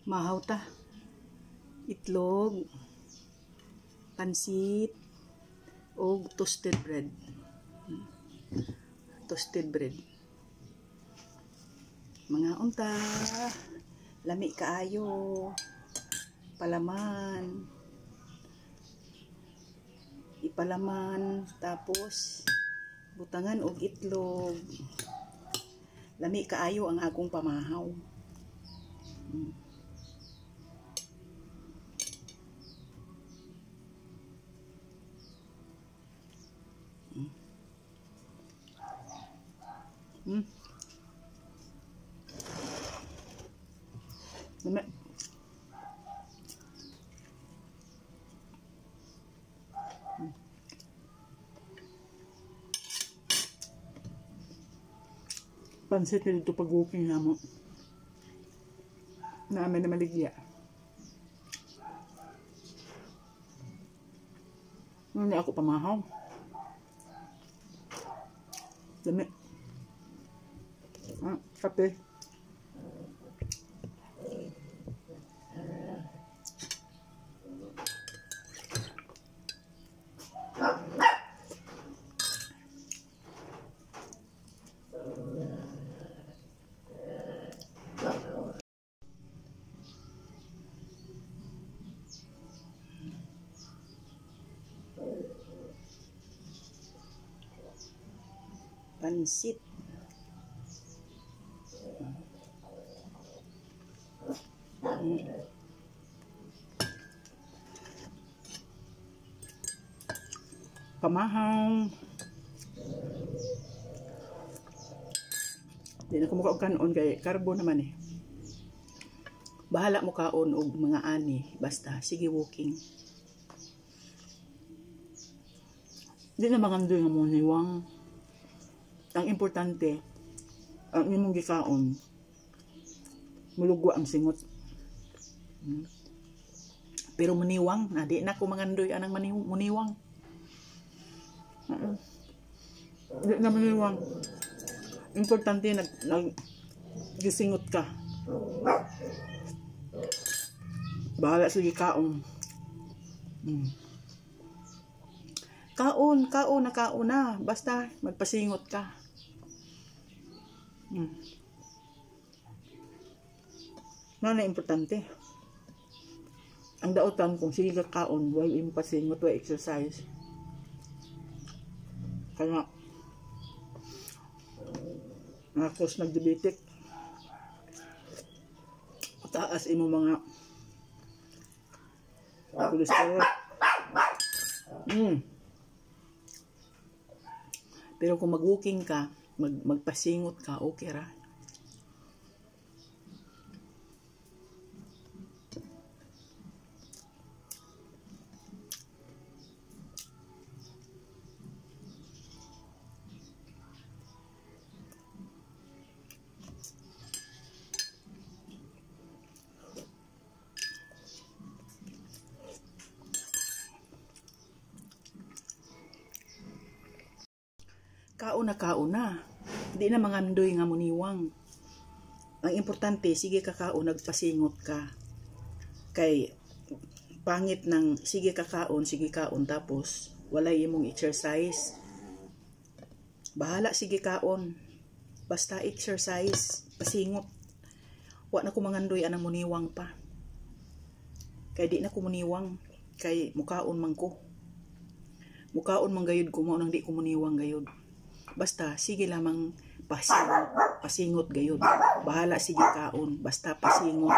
Mahaw ta. Itlog, pansit, o toasted bread. Toasted bread. Mga unta, lami kaayo, palaman, ipalaman, tapos butangan og itlog. Lami kaayo ang akong pamahaw. Lami. Pansit na dito pag-walking na mo. Namin na maligya. Hindi ako pamahaw. Dami. Kape. Pansit. Pamahaw. Di na ko mukha kanon kay karbo naman eh. Bahala mo kaon og mga ani. Basta, sige walking. Di na magandoy nga mo niwang. Ang importante, ang imong gikaon, mulugwa ang singot. Pero maniwang, na di na ko magandoy anang muniwang. Di na maniwang. Importante, nag-gisingot ka. Bahala sa gikaon. Kaon na. Basta, magpasingot ka. Na importante. Ang daotan kung sige ka kaon, while yung pasingot, while exercise. Kaya, nakos nagdiabetic. Taas imo mga cholesterol. Pero kung mag-walking ka, magpasingot ka, okay ra. Kaon na. Di na mangandoy nga muniwang. Ang importante, sige ka kaon, nagpasingot ka. Kay, pangit ng sige kaon, tapos wala imong exercise. Bahala, sige kaon. Basta exercise, pasingot. Wa na ko mangandoy anang muniwang pa. Kay di na ko muniwang. Kay mukaon man ko. Mukaon man gayud ko, mo nang di ko muniwang gayud. Basta, sige lamang pasingot gayud. Bahala sige kaon, basta pasingot.